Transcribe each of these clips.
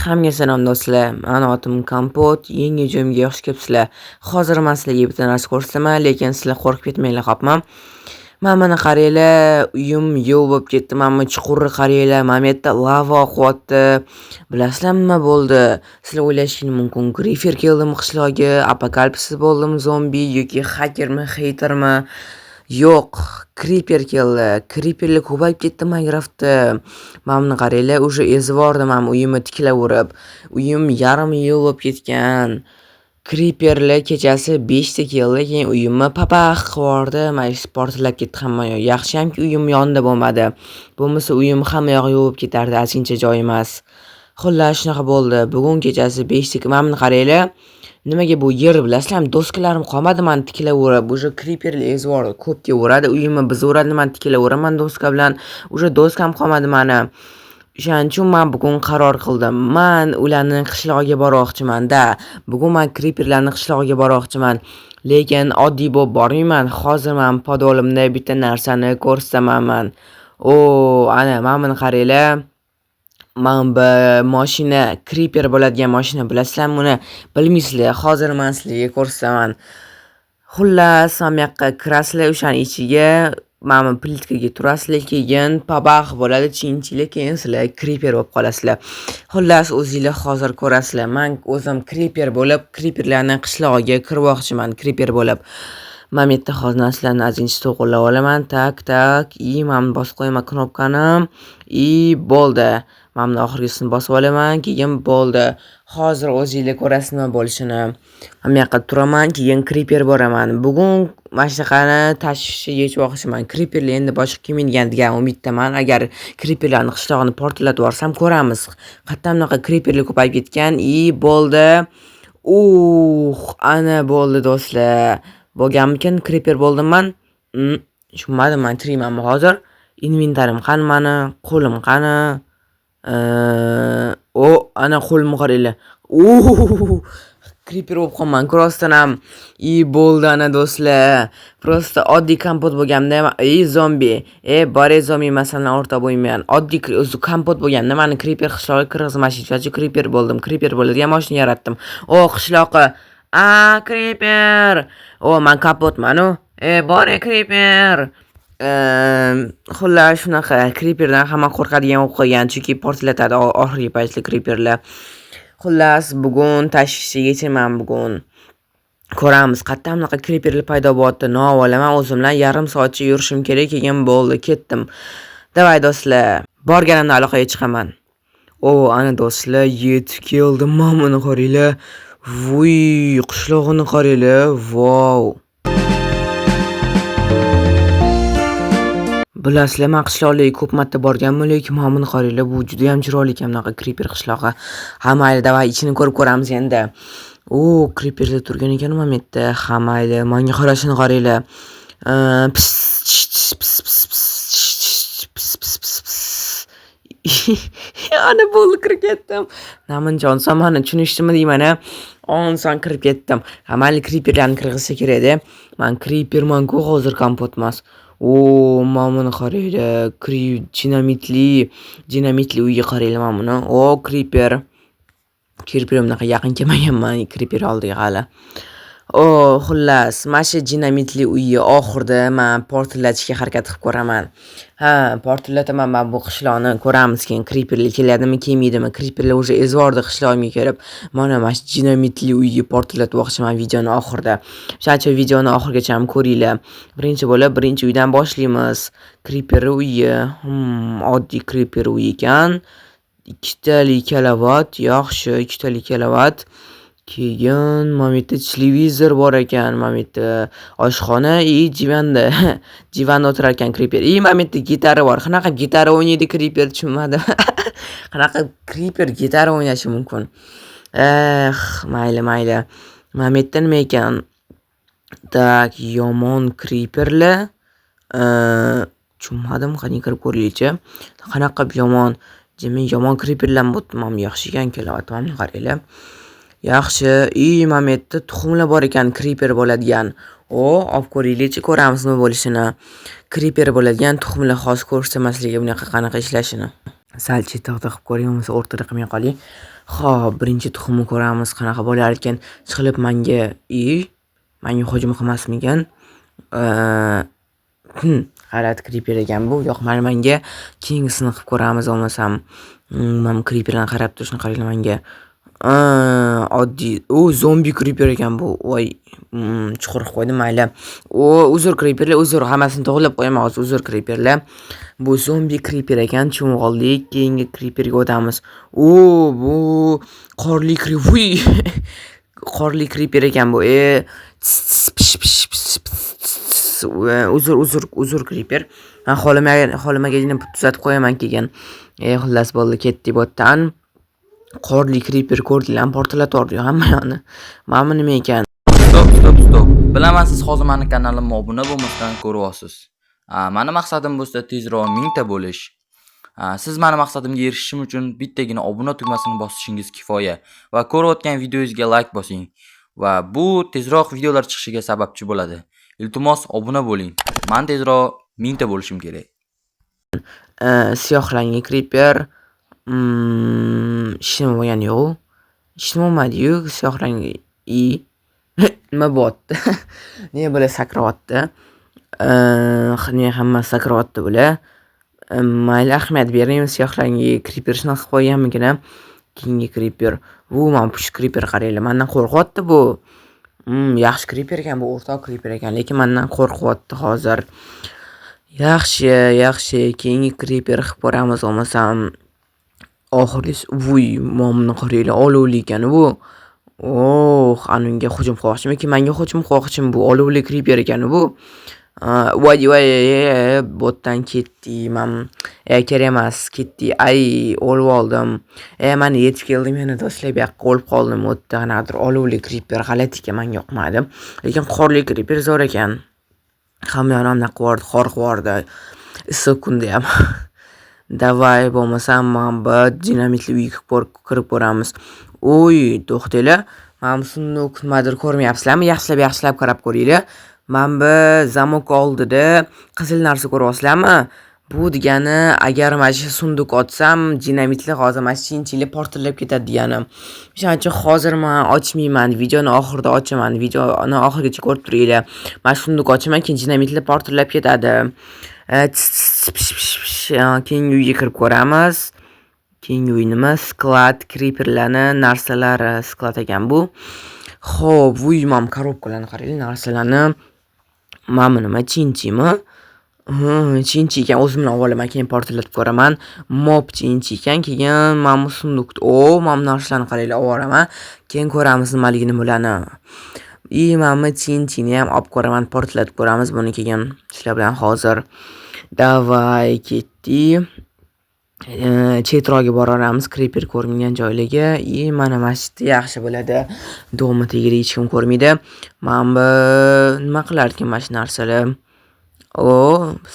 Hammaga salom do'stlar. Mani otim Kompot. Yangi joyimga yaxshi kelibsizlar. Hozir men sizlarga bitta narsa ko'rsataman, lekin sizlar qo'rqib ketmanglar qopman. Mana qaranglar, uyim yo'q bo'lib ketdi. Mana chuqurni qaranglar, mana bu yerda lava oqyapti. Bilasizlarmi nima bo'ldi? Sizlar o'ylashingiz mumkin, Creeper keldimi qishloqqa, apokalipsis bo'ldimi, zombi yoki hakermi, hatermi? Yo'q, Creeper keldi. Creeperlar ko'payib ketdi Minecraftda. Mana buni qaranglar, o'sha ezvordim ham uyimni tiklaverib. Uyim yarim yil bo'lib ketgan. Creeperlar kechasi 5 ta keldi, keyin uyimni papax qilib mana portlab ketdi hamma yoq. Yaxshiyamki uyim yonida bo'lmadi. Bo'lmasa uyim hamma yoq yo'q bo'lib ketardi, asincha joy emas. Xullas shunaqa bo'ldi. Bugun kechasi 5 ta, mana buni qaranglar. Nimaga bu yer bilasizlarmi? Doskalarim qolmadi, men tiklaverib. O'sha creeperlar ezvordi, ko'p keveradi, uyimni bizaveradi, men tiklaveraman doska bilan. O'sha doskam qolmadi meni. O'shaning uchun men bugun qaror qildim. Men ularni qishlog'iga bormoqchiman-da. Bugun men creeperlarni qishlog'iga bormoqchiman. Lekin oddiy bo'lib bormayman. Hozir men podolimda bitta narsani ko'rsataman. Ana mana buni qaranglar. Men bu mashina creeper bo'ladigan mashina, bilasizlarmi uni? Bilmaysizlar. Hozir men sizlarga ko'rsataman. Xullas, men yoqqa kirasizlar, o'shaning ichiga mana plitkaga turasizlar, keyin pabax bo'ladi, chinchilik, keyin sizlar creeper bo'lib qolasizlar. Xullas, o'zingizlar hozir ko'rasizlar. Men o'zim creeper bo'lib, creeperlarning qishlog'iga kirmoqchiman, creeper bo'lib. Men bu yerda hozir narsalarni azincha to'g'irlab olaman. Tak. Men bosib qo'yaman knopkani. Bo'ldi. Men buni oxirgisini bosib olaman, keyin bo'ldi. Hozir o'zingizlar ko'rasiz nima bo'lishini. Men bu yoqqa turaman, keyin creeper boraman. Bugun mana shunaqani tashvishni yechmoqchiman. Creeperlar endi boshqa kelmaydigan degan umiddaman. Agar creeperlarning qishlog'ini portlatib yuborsam ko'ramiz. Qayerdan bunaqa creeperlar ko'payib ketgan. Bo'ldi. Ana bo'ldi do'stlar. Bo'lganmikan, creeper bo'ldim men. Tushunmadim, men tiriyman hozir. Inventarim qani meni, qo'lim qani? Ana qo'limni qaranglar. Creeper bo'lib qolman, crossdan ham. Bo'ldi ana do'stlar. Prosta oddiy kompot bo'lganda, zombi. Bore zombi masalan o'rta bo'lmayman. Oddiy kompot bo'lganda meni creeper qishlog'iga kirgizmashinglar, creeper bo'ldim. Creeper bo'ladigan mashina yaratdim. Qishloqqa. Creeper. Men kompotman. Bore creeper. Xullas shunaqa creeperdan hamma qo'rqadigan bo'lib qolgan, chunki portlatadi oxirgi paytda creeperlar. Xullas bugun tashvishni yechaman bugun. Ko'ramiz qayerdan bunaqa creeperlar paydo bo'lyapti. Navolaman o'zim bilan yarim soatcha yurishim kerak, keyin bo'ldi, ketdim. Davay do'stlar, borganimda aloqaga chiqaman. Ana do'stlar, yetib keldim. Mana buni qaranglar. Voy, qishlog'ini qaranglar. Wow. Bilasizlar, men qishloqlarga ko'p marta borganman, lekin mana buni qaranglar, bu juda ham chiroyli ekan bunaqa creeper qishlog'i. Mayli, davay ichini ko'rib ko'ramiz endi. Creeperlar turgan ekan mana bu yerda. Mayli, menga qarashini qaranglar. Ana bo'ldi, kirib ketdim. Namanjon samani tushunishdimi deyman-a? Onsan kirib ketdim. Mayli, creeperlarni kirgizsa kerak-da. Men creeperman-ku, hozir kompot emas. Mana buni qaranglar. Dinamitli uyga qaranglar mana buni. Creeper. Creeper bunaqa yaqin kelmaganman creeper oldiga hali. Xullas, mana shu dinamitli uyni oxirida men portlatishga harakat qilib ko'raman. Portlataman men bu qishloqni, ko'ramiz keyin creeperlar keladimi, kelmaydimi. Creeperlar o'sha ezvordi qishlog'imga kelib. Mana shu dinamitli uyni portlatmoqchiman videoni oxirida. O'shacha videoni oxirigacha ham ko'ringlar. Birinchi uydan boshlaymiz. Creeper uyi, oddiy creeper uyi ekan. 2 talik kilovat, yaxshi, 2 talik kilovat. Keyin mana bu yerda televizor bor ekan, mana bu yerda oshxona, divanda o'tirar ekan creeper. Mana bu yerda gitara bor. Qanaqa gitara o'ynaydi creeper, tushunmadim. Qanaqa creeper gitara o'ynashi mumkin? Mayli. Mana bu yerda nima ekan? Tak, yomon creeperlar. Tushunmadim, qani kirib ko'raylikchi. Qanaqa yomon creeperlar bo'pti. Mana yaxshi ekan, kelyapti, mana qaranglar. Yaxshi. Mana bu yerda tuxumlar bor ekan, creeper bo'ladigan. olib ko'raylikchi, ko'ramiz nima bo'lishini. Creeper bo'ladigan tuxumlar hozir ko'rsatmasligi bunaqa qanaqa ishlashini. Sal chetda qilib ko'ring, bo'lmasa o'rtada qilmay qoling. Xo'p, birinchi tuxumni ko'ramiz qanaqa bo'lar ekan. Chiqilib menga hujum qilmasmikan? G'alati creeper ekan bu. Yoqmadi menga. Keyingisini qilib ko'ramiz bo'lmasam. Men creeperni qarab turishni qaranglar menga. Oddiy, zombi creeper ekan bu. Voy, chuqur qo'ydim mayli. Uzr creeperlar, uzr, hammasini to'g'rilab qo'yaman hozir, uzr creeperlar. Bu zombi creeper ekan, tushunib qoldik. Keyingi creeperga o'tamiz. Bu qorli creeper. Qorli creeper ekan bu. Uzr creeper. Men xohlamaganini tuzatib qo'yaman keyin. Xullas bo'ldi, ketdi bu yerdan. Qorli creeper ko'rdinglarmi? Portlatordi hamma yoqni. Mana nima ekan? Stop. Bilaman siz hozir meni kanalimga obuna bo'lmasdan ko'ryapsiz. Meni maqsadim bo'lsa tezroq 1000 ta bo'lish. Siz meni maqsadimga erishishim uchun bittagina obuna tugmasini bosishingiz kifoya va ko'rayotgan videoyingizga like bosing va bu tezroq videolar chiqishiga sababchi bo'ladi. Iltimos obuna bo'ling. Men tezroq 1000 ta bo'lishim kerak. Siyoh rangli creeper. Ishim bo'lgani yo'q. Ishim bo'lmadi-yu, siyoh rangli. Nima bo'pti? Nega bular sakrayapti? Nega hammasi sakrayapti bular? Mayli, ahamiyat bering, siyoh rangli creeper shuni qilib qo'yganmikin. Keyingi creeper. Mana push creeper qaranglar, mendan qo'rqyapti bu. Yaxshi creeper ekan, bu o'rtoq creeper ekan, lekin mendan qo'rqyapti hozir. Yaxshi. Keyingi creeper qilib ko'ramiz bo'lmasam. Momni qaranglar, olovli ekan bu. Anunga hujum qilmoqchimi? Menga hujum qilmoqchimi bu? Olovli creeper ekan bu. Voy, botdan ketdi. Kerak emas, ketdi. O'lib oldim. Meni yetib keldim, yana tashlab yoqqa o'lib qoldim. O'tda qanaqadir olovli creeper g'alati ekan, menga yoqmadi. Lekin qorli creeper zo'r ekan. Hamma yoqni qor qivordi. Issiq kunda ham. Davay bo'lmasam, men dinamitli uyga kirib ko'ramiz. To'xtanglar. Men sunduq nimadir ko'rmayapsizlarmi? Yaxshilab qarab ko'ringlar. Men bu zamok oldida qizil narsa ko'ryapsizlarmi? Bu degani, agar mana shu sunduq ochsam, dinamitli hozir mana shinchili portlab ketadi degani. O'shaning uchun hozir men ochmayman, videoni oxirida ochaman. Videoni oxirigacha ko'rib turinglar. Men sunduq ochaman, keyin dinamitli portlab ketadi. Keyingi uyga kirib ko'ramiz. Keyingi uy nima? Sklad, creeperlarni narsalari sklad ekan bu. Xo'p, men korobkalarni qaranglar, narsalarni. Mana nima, chinchimi? Chinchi ekan, o'zim bilan olaman, keyin portlatib ko'raman. Mob chinchi ekan, keyin mana sunduqda. Mana narsalarni qaranglar, olib keyin ko'ramiz nimaligini bularni. Mana chinchini ham olib ko'raman, portlatib ko'ramiz buni keyin. Sizlar bilan hozir. Davay, ketdi. Chetroqga boramiz, creeper ko'rmagan joylarga. Mana masjid yaxshi bo'ladi. Do'mi tegirib hech kim ko'rmaydi. Men nima qilar ekan mana shu narsalar?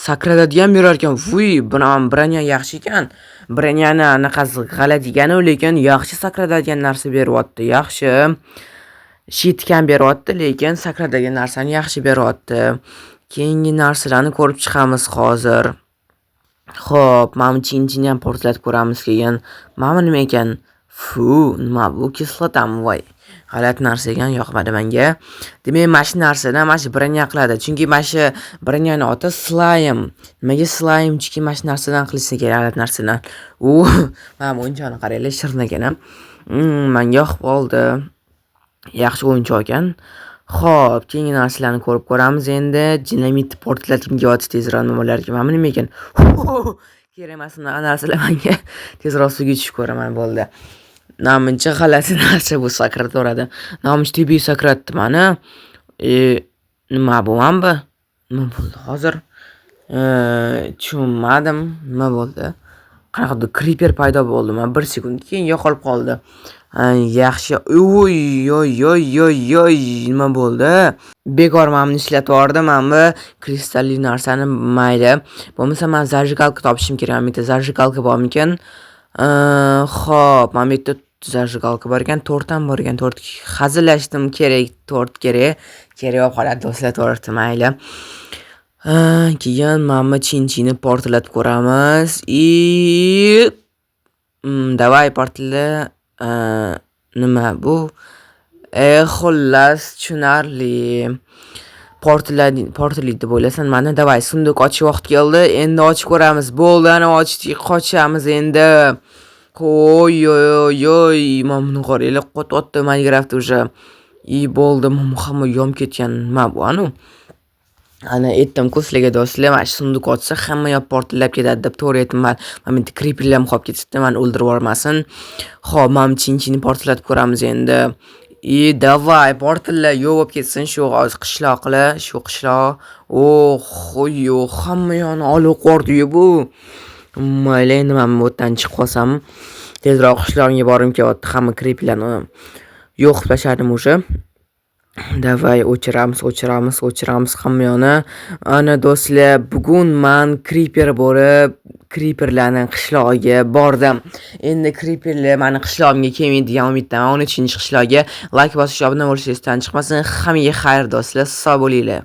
Sakradadigan berar ekan. Branya yaxshi ekan. Branyani anaqasi g'alati ekan, lekin yaxshi sakradadigan narsa beryapti. Yaxshi. Shitkan beryapti, lekin sakradadigan narsani yaxshi beryapti. Keyingi narsalarni ko'rib chiqamiz hozir. Xo'p, mana chinchini ham portlatib ko'ramiz keyin. Mana nima ekan? Nima bu? Kislotami? Voy. G'alati narsa ekan, yoqmadi menga. Demak, mana shu narsadan mana shu branya qiladi. Chunki mana shu branyani oti slime. Nimaga slime? Chunki mana shu narsadan qilishsa kerak, g'alati narsadan. Mana o'yinchoqni qaranglar, shirin ekan. Menga yoqib qoldi. Yaxshi o'yinchoq ekan. Xo'p, keyingi narsalarni ko'rib ko'ramiz endi. Dinamit portlatib kelyapti tezroq nimalar ekan. Mana nima ekan? Kerak emas bunaqa narsalar menga. Tezroq suvga tushib ko'raman bo'ldi. Namuncha g'alati narsa bu sakrataveradi. Namuncha tebi sakratdi meni. Nima bu? Nima bo'ldi hozir? Tushunmadim. Nima bo'ldi? Qanaqadir creeper paydo bo'ldi. 1 sekund keyin yo'qolib qoldi. Yaxshi. Nima bo'ldi? Bekor menni ishlatvordim. Men bu kristalli narsani mayli. Bo'lmasa men zajgalka topishim kerak. Men bitta zajgalka bormikan? Xo'p, men bitta zajgalka bor ekan, tort ham bor ekan. Tort hazillashdim, tort kerak bo'lib qoladi do'stlar, tortni mayli. Keyin mana chinchini portlatib ko'ramiz. Davay portla. Nima bu? Xullas tushunarli. Portlaydi deb o'ylasan, mana davay sunduq ochish vaqti keldi. Endi ochib ko'ramiz. Bo'ldi, ana ochdik, qochamiz endi. Oy, mana buni qaranglar, qotdi Minecraft уже. Bo'ldi, hamma yonib ketgan. Nima bu anu? Ana aytdim-ku sizlarga do'stlar, mana shu sunduq ochsa hamma yoq portlab ketadi deb to'g'ri aytdim. Mana bitta creeperlar ham qolib ketibdi, meni o'ldirib yubormasin. Xo'p, mana chinchini portlatib ko'ramiz endi. Davay portlar yo'q bo'lib ketsin shu qishloq. Hamma yoqni olib qo'rdi bu. Mayli, endi men bu yerdan chiqib qolsam, tezroq qishloqqa borib kelyapti. Hamma creeperlarni yo'q qilib tashladim o'sha. Davay o'chiramiz hamma yoqni. Ana do'stlar, bugun men creeper bo'lib, creeperlarning qishlog'iga bordim. Endi creeperlar meni qishlog'imga kelmaydi degan umiddaman. 13-qishlog'iga like bosish, obuna bo'lishingiz esdan chiqmasin. Hammaga xayr do'stlar, sog' bo'linglar.